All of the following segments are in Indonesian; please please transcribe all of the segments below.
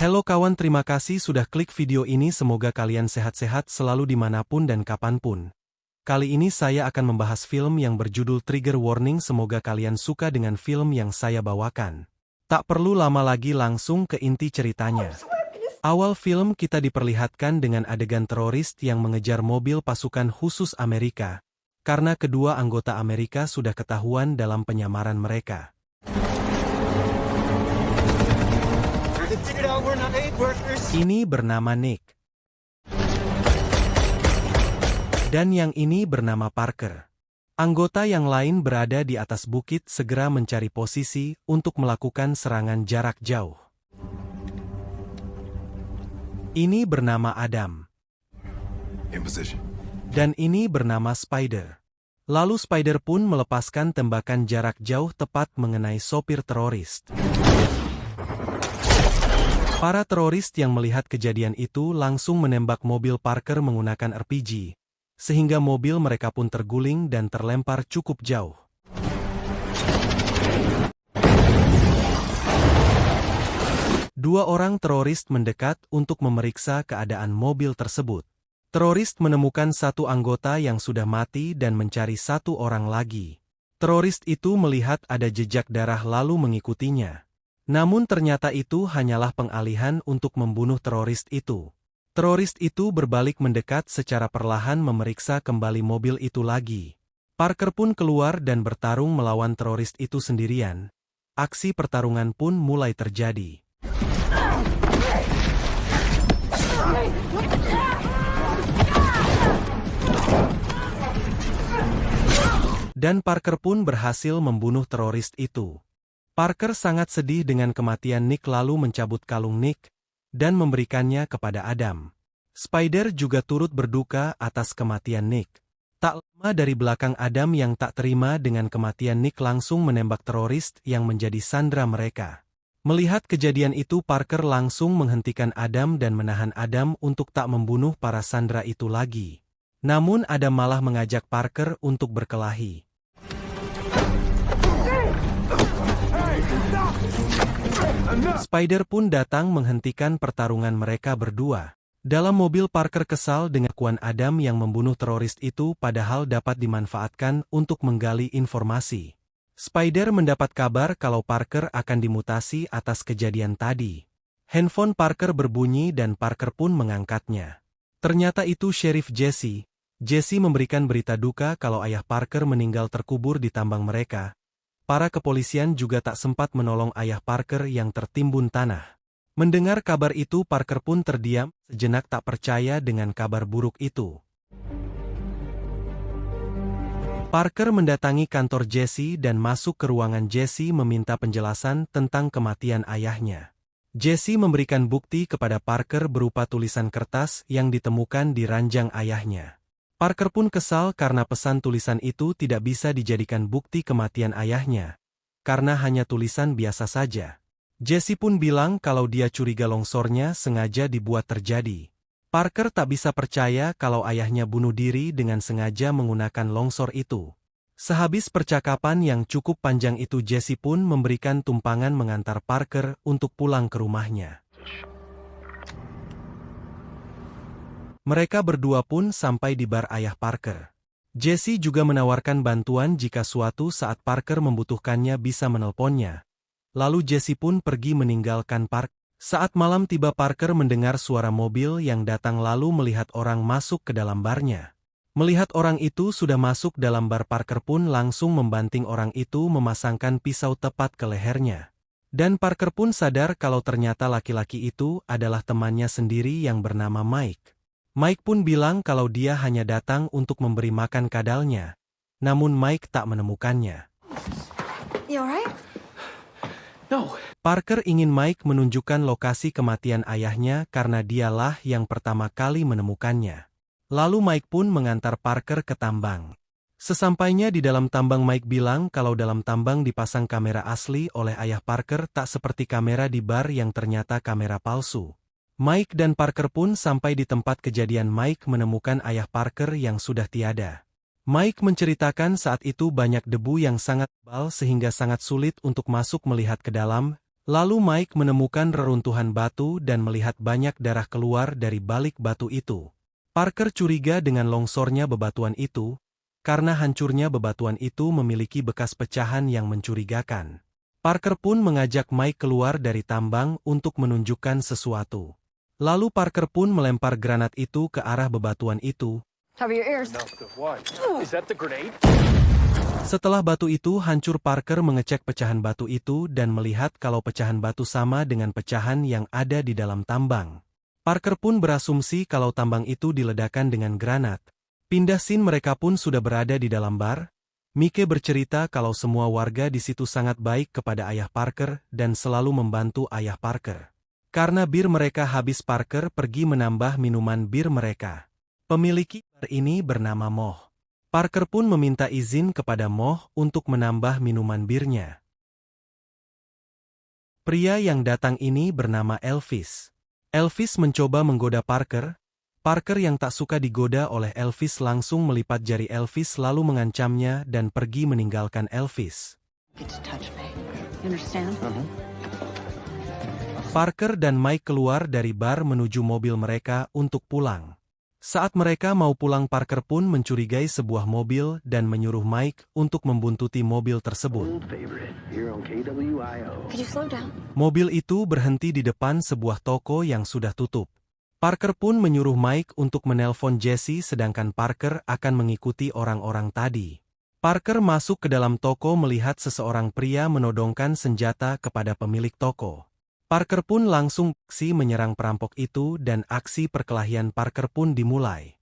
Halo kawan, terima kasih sudah klik video ini. Semoga kalian sehat-sehat selalu dimanapun dan kapanpun. Kali ini saya akan membahas film yang berjudul Trigger Warning. Semoga kalian suka dengan film yang saya bawakan. Tak perlu lama lagi, langsung ke inti ceritanya. Awal film kita diperlihatkan dengan adegan teroris yang mengejar mobil pasukan khusus Amerika, karena kedua anggota Amerika sudah ketahuan dalam penyamaran mereka. Ini bernama Nick. Dan yang ini bernama Parker. Anggota yang lain berada di atas bukit segera mencari posisi untuk melakukan serangan jarak jauh. Ini bernama Adam. Dan ini bernama Spider. Lalu Spider pun melepaskan tembakan jarak jauh tepat mengenai sopir teroris. Para teroris yang melihat kejadian itu langsung menembak mobil Parker menggunakan RPG, sehingga mobil mereka pun terguling dan terlempar cukup jauh. Dua orang teroris mendekat untuk memeriksa keadaan mobil tersebut. Teroris menemukan satu anggota yang sudah mati dan mencari satu orang lagi. Teroris itu melihat ada jejak darah lalu mengikutinya. Namun ternyata itu hanyalah pengalihan untuk membunuh teroris itu. Teroris itu berbalik mendekat secara perlahan memeriksa kembali mobil itu lagi. Parker pun keluar dan bertarung melawan teroris itu sendirian. Aksi pertarungan pun mulai terjadi. Dan Parker pun berhasil membunuh teroris itu. Parker sangat sedih dengan kematian Nick lalu mencabut kalung Nick dan memberikannya kepada Adam. Spider juga turut berduka atas kematian Nick. Tak lama dari belakang, Adam yang tak terima dengan kematian Nick langsung menembak teroris yang menjadi sandera mereka. Melihat kejadian itu, Parker langsung menghentikan Adam dan menahan Adam untuk tak membunuh para sandera itu lagi. Namun Adam malah mengajak Parker untuk berkelahi. Spider pun datang menghentikan pertarungan mereka berdua. Dalam mobil, Parker kesal dengan kelakuan Adam yang membunuh teroris itu padahal dapat dimanfaatkan untuk menggali informasi. Spider mendapat kabar kalau Parker akan dimutasi atas kejadian tadi. Handphone Parker berbunyi dan Parker pun mengangkatnya. Ternyata itu Sheriff Jesse. Jesse memberikan berita duka kalau ayah Parker meninggal terkubur di tambang mereka. Para kepolisian juga tak sempat menolong ayah Parker yang tertimbun tanah. Mendengar kabar itu, Parker pun terdiam, sejenak tak percaya dengan kabar buruk itu. Parker mendatangi kantor Jesse dan masuk ke ruangan Jesse meminta penjelasan tentang kematian ayahnya. Jesse memberikan bukti kepada Parker berupa tulisan kertas yang ditemukan di ranjang ayahnya. Parker pun kesal karena pesan tulisan itu tidak bisa dijadikan bukti kematian ayahnya, karena hanya tulisan biasa saja. Jesse pun bilang kalau dia curiga longsornya sengaja dibuat terjadi. Parker tak bisa percaya kalau ayahnya bunuh diri dengan sengaja menggunakan longsor itu. Sehabis percakapan yang cukup panjang itu, Jesse pun memberikan tumpangan mengantar Parker untuk pulang ke rumahnya. Mereka berdua pun sampai di bar ayah Parker. Jesse juga menawarkan bantuan jika suatu saat Parker membutuhkannya bisa menelponnya. Lalu Jesse pun pergi meninggalkan Parker. Saat malam tiba, Parker mendengar suara mobil yang datang lalu melihat orang masuk ke dalam barnya. Melihat orang itu sudah masuk dalam bar, Parker pun langsung membanting orang itu memasangkan pisau tepat ke lehernya. Dan Parker pun sadar kalau ternyata laki-laki itu adalah temannya sendiri yang bernama Mike. Mike pun bilang kalau dia hanya datang untuk memberi makan kadalnya. Namun Mike tak menemukannya. You alright? No. Parker ingin Mike menunjukkan lokasi kematian ayahnya karena dialah yang pertama kali menemukannya. Lalu Mike pun mengantar Parker ke tambang. Sesampainya di dalam tambang, Mike bilang kalau dalam tambang dipasang kamera asli oleh ayah Parker, tak seperti kamera di bar yang ternyata kamera palsu. Mike dan Parker pun sampai di tempat kejadian. Mike menemukan ayah Parker yang sudah tiada. Mike menceritakan saat itu banyak debu yang sangat tebal sehingga sangat sulit untuk masuk melihat ke dalam. Lalu Mike menemukan reruntuhan batu dan melihat banyak darah keluar dari balik batu itu. Parker curiga dengan longsornya bebatuan itu, karena hancurnya bebatuan itu memiliki bekas pecahan yang mencurigakan. Parker pun mengajak Mike keluar dari tambang untuk menunjukkan sesuatu. Lalu Parker pun melempar granat itu ke arah bebatuan itu. Cover your ears. No, what? Is that the grenade? Setelah batu itu hancur, Parker mengecek pecahan batu itu dan melihat kalau pecahan batu sama dengan pecahan yang ada di dalam tambang. Parker pun berasumsi kalau tambang itu diledakkan dengan granat. Pindah scene, mereka pun sudah berada di dalam bar. Mike bercerita kalau semua warga di situ sangat baik kepada ayah Parker dan selalu membantu ayah Parker. Karena bir mereka habis, Parker pergi menambah minuman bir mereka. Pemilik bar ini bernama Moh. Parker pun meminta izin kepada Moh untuk menambah minuman birnya. Pria yang datang ini bernama Elvis. Elvis mencoba menggoda Parker. Parker yang tak suka digoda oleh Elvis langsung melipat jari Elvis lalu mengancamnya dan pergi meninggalkan Elvis. Parker dan Mike keluar dari bar menuju mobil mereka untuk pulang. Saat mereka mau pulang, Parker pun mencurigai sebuah mobil dan menyuruh Mike untuk membuntuti mobil tersebut. Could you slow down? Mobil itu berhenti di depan sebuah toko yang sudah tutup. Parker pun menyuruh Mike untuk menelpon Jesse sedangkan Parker akan mengikuti orang-orang tadi. Parker masuk ke dalam toko melihat seseorang pria menodongkan senjata kepada pemilik toko. Parker pun langsung aksi menyerang perampok itu dan aksi perkelahian Parker pun dimulai.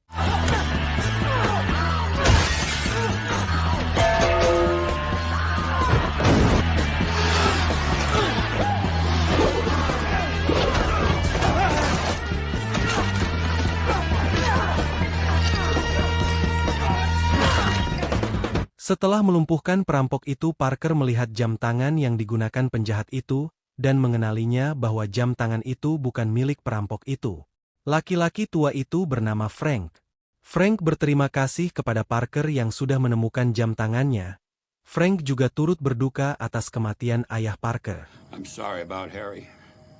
Setelah melumpuhkan perampok itu, Parker melihat jam tangan yang digunakan penjahat itu, dan mengenalinya bahwa jam tangan itu bukan milik perampok itu. Laki-laki tua itu bernama Frank. Frank berterima kasih kepada Parker yang sudah menemukan jam tangannya. Frank juga turut berduka atas kematian ayah Parker. I'm sorry about Harry,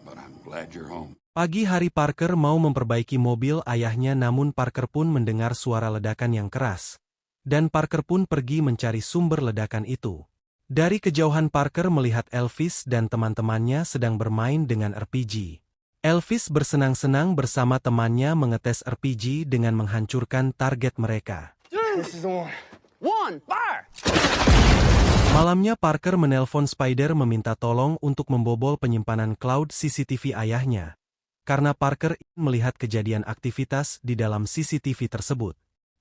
but I'm glad you're home. Pagi hari, Parker mau memperbaiki mobil ayahnya, namun Parker pun mendengar suara ledakan yang keras. Dan Parker pun pergi mencari sumber ledakan itu. Dari kejauhan Parker melihat Elvis dan teman-temannya sedang bermain dengan RPG. Elvis bersenang-senang bersama temannya mengetes RPG dengan menghancurkan target mereka. This is the one. Fire! Malamnya Parker menelpon Spider meminta tolong untuk membobol penyimpanan cloud CCTV ayahnya. Karena Parker ingin melihat kejadian aktivitas di dalam CCTV tersebut.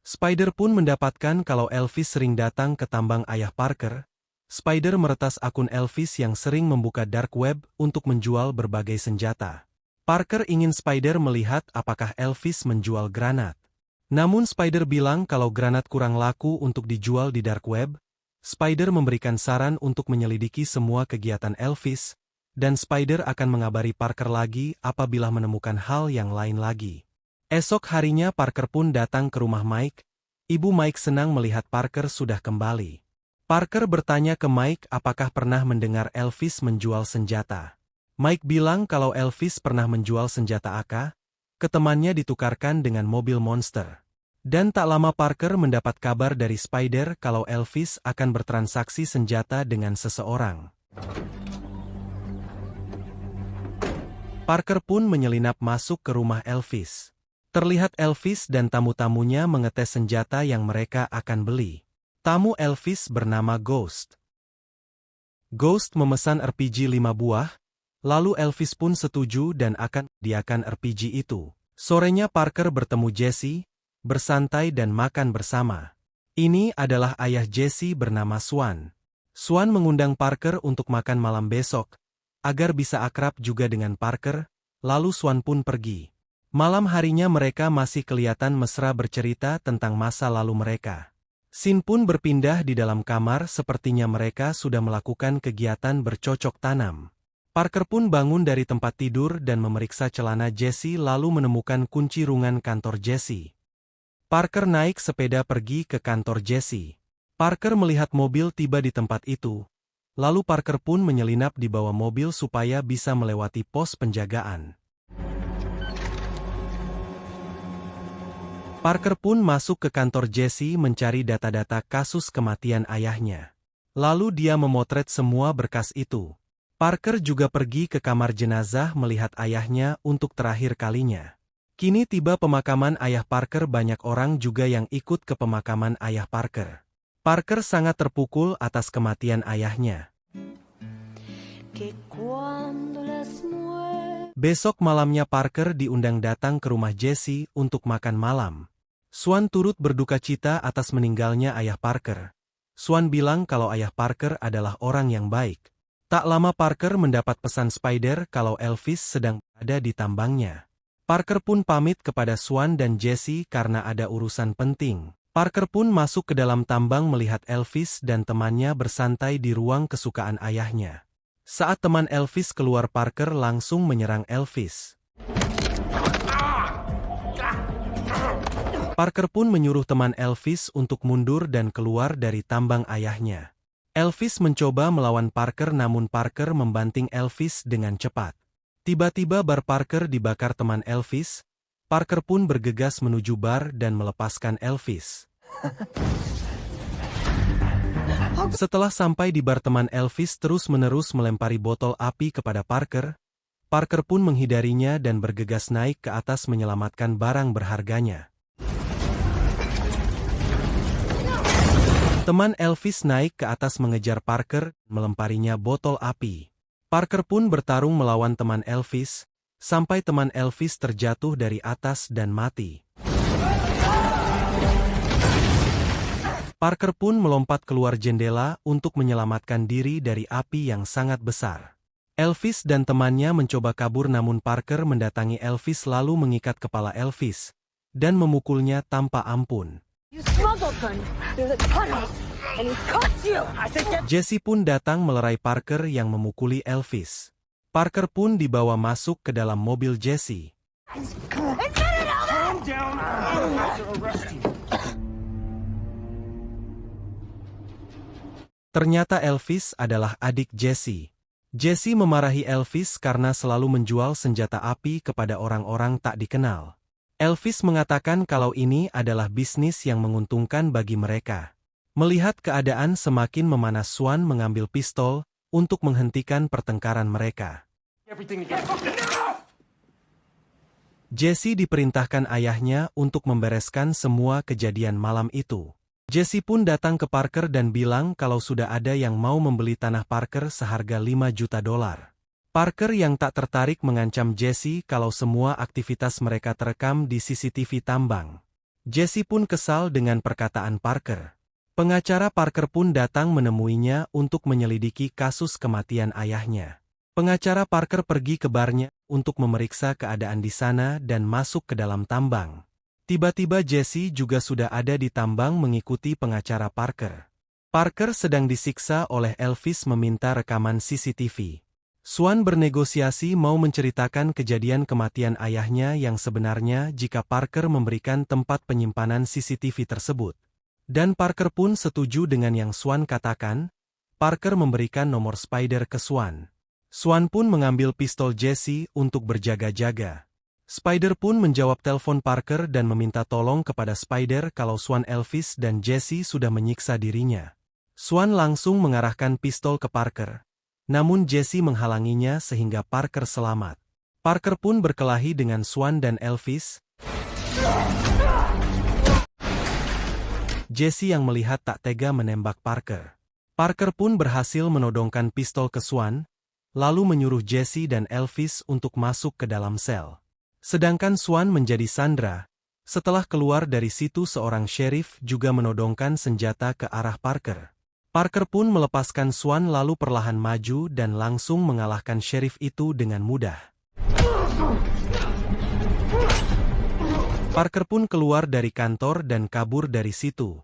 Spider pun mendapatkan kalau Elvis sering datang ke tambang ayah Parker. Spider meretas akun Elvis yang sering membuka dark web untuk menjual berbagai senjata. Parker ingin Spider melihat apakah Elvis menjual granat. Namun Spider bilang kalau granat kurang laku untuk dijual di dark web. Spider memberikan saran untuk menyelidiki semua kegiatan Elvis, dan Spider akan mengabari Parker lagi apabila menemukan hal yang lain lagi. Esok harinya Parker pun datang ke rumah Mike. Ibu Mike senang melihat Parker sudah kembali. Parker bertanya ke Mike apakah pernah mendengar Elvis menjual senjata. Mike bilang kalau Elvis pernah menjual senjata AK, ke temannya ditukarkan dengan mobil monster. Dan tak lama Parker mendapat kabar dari Spider kalau Elvis akan bertransaksi senjata dengan seseorang. Parker pun menyelinap masuk ke rumah Elvis. Terlihat Elvis dan tamu-tamunya mengetes senjata yang mereka akan beli. Tamu Elvis bernama Ghost. Ghost memesan RPG 5 buah, lalu Elvis pun setuju dan akan diakan RPG itu. Sorenya Parker bertemu Jesse, bersantai dan makan bersama. Ini adalah ayah Jesse bernama Swan. Swan mengundang Parker untuk makan malam besok, agar bisa akrab juga dengan Parker, lalu Swan pun pergi. Malam harinya mereka masih kelihatan mesra bercerita tentang masa lalu mereka. Scene pun berpindah di dalam kamar, sepertinya mereka sudah melakukan kegiatan bercocok tanam. Parker pun bangun dari tempat tidur dan memeriksa celana Jesse lalu menemukan kunci ruangan kantor Jesse. Parker naik sepeda pergi ke kantor Jesse. Parker melihat mobil tiba di tempat itu. Lalu Parker pun menyelinap di bawah mobil supaya bisa melewati pos penjagaan. Parker pun masuk ke kantor Jesse mencari data-data kasus kematian ayahnya. Lalu dia memotret semua berkas itu. Parker juga pergi ke kamar jenazah melihat ayahnya untuk terakhir kalinya. Kini tiba pemakaman ayah Parker, banyak orang juga yang ikut ke pemakaman ayah Parker. Parker sangat terpukul atas kematian ayahnya. Besok malamnya Parker diundang datang ke rumah Jesse untuk makan malam. Swan turut berduka cita atas meninggalnya ayah Parker. Swan bilang kalau ayah Parker adalah orang yang baik. Tak lama Parker mendapat pesan Spider kalau Elvis sedang ada di tambangnya. Parker pun pamit kepada Swan dan Jesse karena ada urusan penting. Parker pun masuk ke dalam tambang melihat Elvis dan temannya bersantai di ruang kesukaan ayahnya. Saat teman Elvis keluar, Parker langsung menyerang Elvis. Parker pun menyuruh teman Elvis untuk mundur dan keluar dari tambang ayahnya. Elvis mencoba melawan Parker namun Parker membanting Elvis dengan cepat. Tiba-tiba bar Parker dibakar teman Elvis. Parker pun bergegas menuju bar dan melepaskan Elvis. Setelah sampai di bar, teman Elvis terus-menerus melempari botol api kepada Parker. Parker pun menghindarinya dan bergegas naik ke atas menyelamatkan barang berharganya. Teman Elvis naik ke atas mengejar Parker, melemparinya botol api. Parker pun bertarung melawan teman Elvis, sampai teman Elvis terjatuh dari atas dan mati. Parker pun melompat keluar jendela untuk menyelamatkan diri dari api yang sangat besar. Elvis dan temannya mencoba kabur namun Parker mendatangi Elvis lalu mengikat kepala Elvis dan memukulnya tanpa ampun. Jesse pun datang melerai Parker yang memukuli Elvis. Parker pun dibawa masuk ke dalam mobil Jesse. Ternyata Elvis adalah adik Jesse. Jesse memarahi Elvis karena selalu menjual senjata api kepada orang-orang tak dikenal. Elvis mengatakan kalau ini adalah bisnis yang menguntungkan bagi mereka. Melihat keadaan semakin memanas, Swan mengambil pistol untuk menghentikan pertengkaran mereka. Jesse diperintahkan ayahnya untuk membereskan semua kejadian malam itu. Jesse pun datang ke Parker dan bilang kalau sudah ada yang mau membeli tanah Parker seharga $5 juta. Parker yang tak tertarik mengancam Jesse kalau semua aktivitas mereka terekam di CCTV tambang. Jesse pun kesal dengan perkataan Parker. Pengacara Parker pun datang menemuinya untuk menyelidiki kasus kematian ayahnya. Pengacara Parker pergi ke barnya untuk memeriksa keadaan di sana dan masuk ke dalam tambang. Tiba-tiba Jesse juga sudah ada di tambang mengikuti pengacara Parker. Parker sedang disiksa oleh Elvis meminta rekaman CCTV. Swan bernegosiasi mau menceritakan kejadian kematian ayahnya yang sebenarnya jika Parker memberikan tempat penyimpanan CCTV tersebut. Dan Parker pun setuju dengan yang Swan katakan. Parker memberikan nomor Spider ke Swan. Swan pun mengambil pistol Jesse untuk berjaga-jaga. Spider pun menjawab telepon Parker dan meminta tolong kepada Spider kalau Swan, Elvis dan Jesse sudah menyiksa dirinya. Swan langsung mengarahkan pistol ke Parker. Namun Jesse menghalanginya sehingga Parker selamat. Parker pun berkelahi dengan Swan dan Elvis. Jesse yang melihat tak tega menembak Parker. Parker pun berhasil menodongkan pistol ke Swan, lalu menyuruh Jesse dan Elvis untuk masuk ke dalam sel. Sedangkan Swan menjadi sandera. Setelah keluar dari situ, seorang sheriff juga menodongkan senjata ke arah Parker. Parker pun melepaskan Swan lalu perlahan maju dan langsung mengalahkan sheriff itu dengan mudah. Parker pun keluar dari kantor dan kabur dari situ.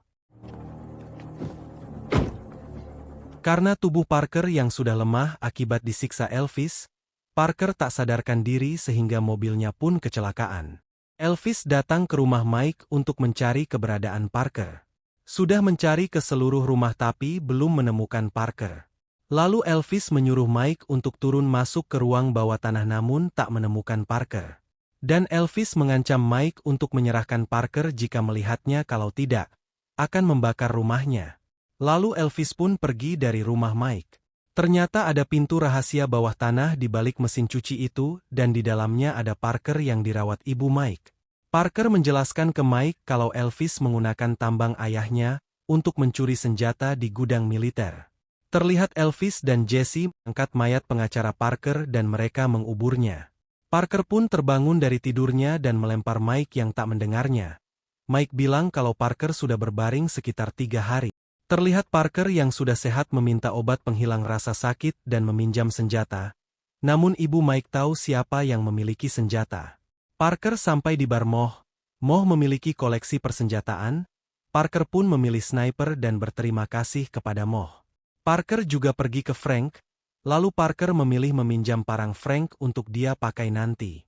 Karena tubuh Parker yang sudah lemah akibat disiksa Elvis, Parker tak sadarkan diri sehingga mobilnya pun kecelakaan. Elvis datang ke rumah Mike untuk mencari keberadaan Parker. Sudah mencari ke seluruh rumah tapi belum menemukan Parker. Lalu Elvis menyuruh Mike untuk turun masuk ke ruang bawah tanah namun tak menemukan Parker. Dan Elvis mengancam Mike untuk menyerahkan Parker jika melihatnya, kalau tidak, akan membakar rumahnya. Lalu Elvis pun pergi dari rumah Mike. Ternyata ada pintu rahasia bawah tanah di balik mesin cuci itu dan di dalamnya ada Parker yang dirawat ibu Mike. Parker menjelaskan ke Mike kalau Elvis menggunakan tambang ayahnya untuk mencuri senjata di gudang militer. Terlihat Elvis dan Jesse mengangkat mayat pengacara Parker dan mereka menguburnya. Parker pun terbangun dari tidurnya dan melempar Mike yang tak mendengarnya. Mike bilang kalau Parker sudah berbaring sekitar 3 hari. Terlihat Parker yang sudah sehat meminta obat penghilang rasa sakit dan meminjam senjata. Namun ibu Mike tahu siapa yang memiliki senjata. Parker sampai di bar Moh. Moh memiliki koleksi persenjataan. Parker pun memilih sniper dan berterima kasih kepada Moh. Parker juga pergi ke Frank, lalu Parker memilih meminjam parang Frank untuk dia pakai nanti.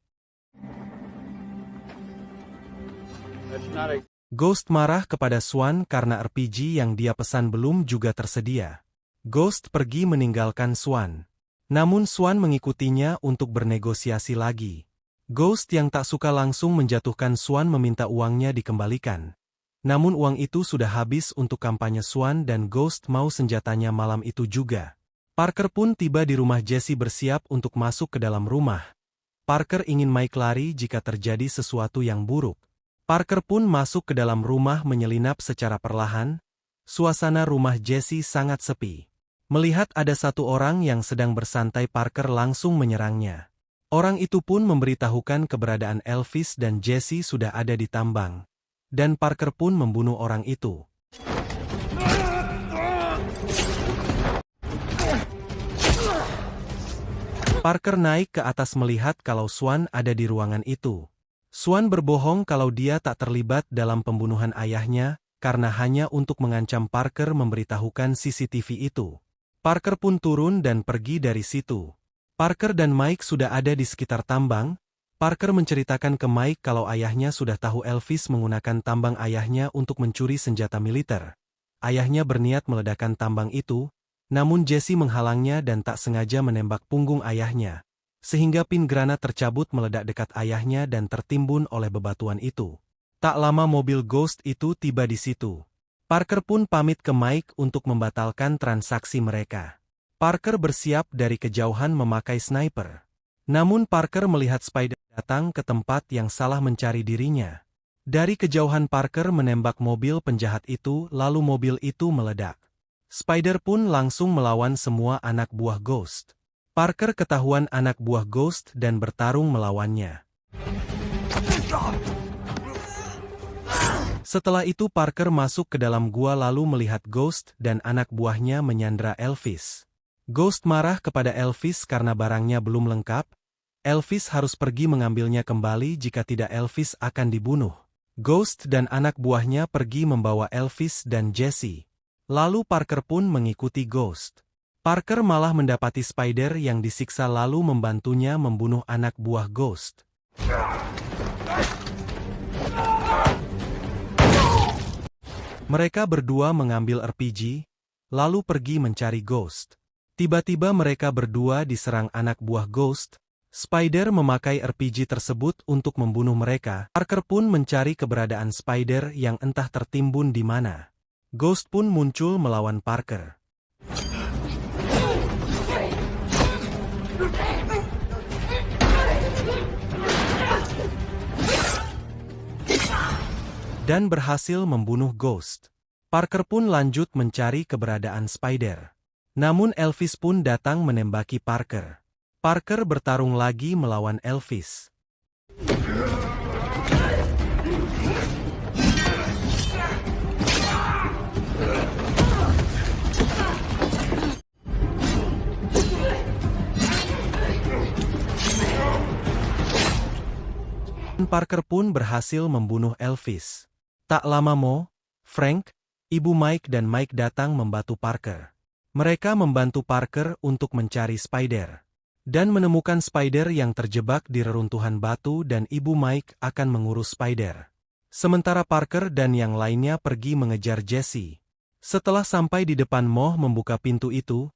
Ghost marah kepada Swan karena RPG yang dia pesan belum juga tersedia. Ghost pergi meninggalkan Swan. Namun Swan mengikutinya untuk bernegosiasi lagi. Ghost yang tak suka langsung menjatuhkan Swan meminta uangnya dikembalikan. Namun uang itu sudah habis untuk kampanye Swan dan Ghost mau senjatanya malam itu juga. Parker pun tiba di rumah Jesse bersiap untuk masuk ke dalam rumah. Parker ingin Mike lari jika terjadi sesuatu yang buruk. Parker pun masuk ke dalam rumah menyelinap secara perlahan. Suasana rumah Jesse sangat sepi. Melihat ada satu orang yang sedang bersantai, Parker langsung menyerangnya. Orang itu pun memberitahukan keberadaan Elvis dan Jesse sudah ada di tambang. Dan Parker pun membunuh orang itu. Parker naik ke atas melihat kalau Swan ada di ruangan itu. Swan berbohong kalau dia tak terlibat dalam pembunuhan ayahnya, karena hanya untuk mengancam Parker memberitahukan CCTV itu. Parker pun turun dan pergi dari situ. Parker dan Mike sudah ada di sekitar tambang. Parker menceritakan ke Mike kalau ayahnya sudah tahu Elvis menggunakan tambang ayahnya untuk mencuri senjata militer. Ayahnya berniat meledakkan tambang itu, namun Jesse menghalangnya dan tak sengaja menembak punggung ayahnya, sehingga pin granat tercabut meledak dekat ayahnya dan tertimbun oleh bebatuan itu. Tak lama mobil Ghost itu tiba di situ. Parker pun pamit ke Mike untuk membatalkan transaksi mereka. Parker bersiap dari kejauhan memakai sniper. Namun Parker melihat Spider datang ke tempat yang salah mencari dirinya. Dari kejauhan Parker menembak mobil penjahat itu lalu mobil itu meledak. Spider pun langsung melawan semua anak buah Ghost. Parker ketahuan anak buah Ghost dan bertarung melawannya. Setelah itu Parker masuk ke dalam gua lalu melihat Ghost dan anak buahnya menyandra Elvis. Ghost marah kepada Elvis karena barangnya belum lengkap. Elvis harus pergi mengambilnya kembali, jika tidak Elvis akan dibunuh. Ghost dan anak buahnya pergi membawa Elvis dan Jesse. Lalu Parker pun mengikuti Ghost. Parker malah mendapati Spider yang disiksa lalu membantunya membunuh anak buah Ghost. Mereka berdua mengambil RPG, lalu pergi mencari Ghost. Tiba-tiba mereka berdua diserang anak buah Ghost. Spider memakai RPG tersebut untuk membunuh mereka. Parker pun mencari keberadaan Spider yang entah tertimbun di mana. Ghost pun muncul melawan Parker. Dan berhasil membunuh Ghost. Parker pun lanjut mencari keberadaan Spider. Namun Elvis pun datang menembaki Parker. Parker bertarung lagi melawan Elvis. Parker pun berhasil membunuh Elvis. Tak lama Frank, ibu Mike dan Mike datang membantu Parker. Mereka membantu Parker untuk mencari Spider. Dan menemukan Spider yang terjebak di reruntuhan batu dan ibu Mike akan mengurus Spider. Sementara Parker dan yang lainnya pergi mengejar Jesse. Setelah sampai di depan Moh membuka pintu itu,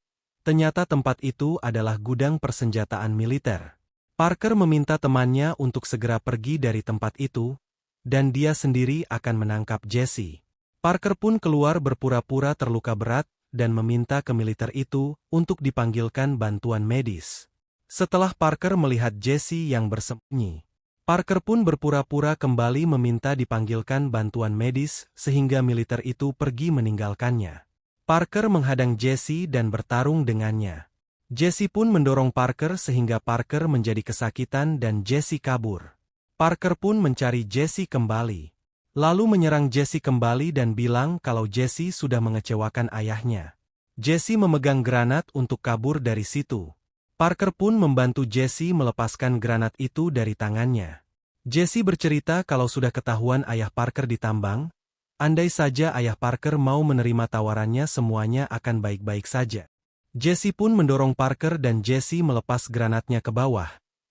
Ternyata tempat itu adalah gudang persenjataan militer. Parker meminta temannya untuk segera pergi dari tempat itu, dan dia sendiri akan menangkap Jesse. Parker pun keluar berpura-pura terluka berat, dan meminta ke militer itu untuk dipanggilkan bantuan medis. Setelah Parker melihat Jesse yang bersembunyi, Parker pun berpura-pura kembali meminta dipanggilkan bantuan medis sehingga militer itu pergi meninggalkannya. Parker menghadang Jesse dan bertarung dengannya. Jesse pun mendorong Parker sehingga Parker menjadi kesakitan dan Jesse kabur. Parker pun mencari Jesse kembali. Lalu menyerang Jesse kembali dan bilang kalau Jesse sudah mengecewakan ayahnya. Jesse memegang granat untuk kabur dari situ. Parker pun membantu Jesse melepaskan granat itu dari tangannya. Jesse bercerita kalau sudah ketahuan ayah Parker ditambang, andai saja ayah Parker mau menerima tawarannya semuanya akan baik-baik saja. Jesse pun mendorong Parker dan Jesse melepas granatnya ke bawah,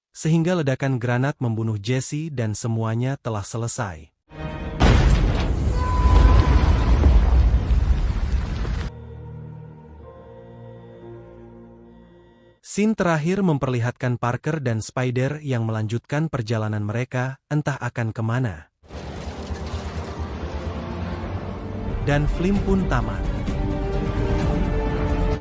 sehingga ledakan granat membunuh Jesse dan semuanya telah selesai. Scene terakhir memperlihatkan Parker dan Spider yang melanjutkan perjalanan mereka, entah akan kemana. Dan film pun tamat.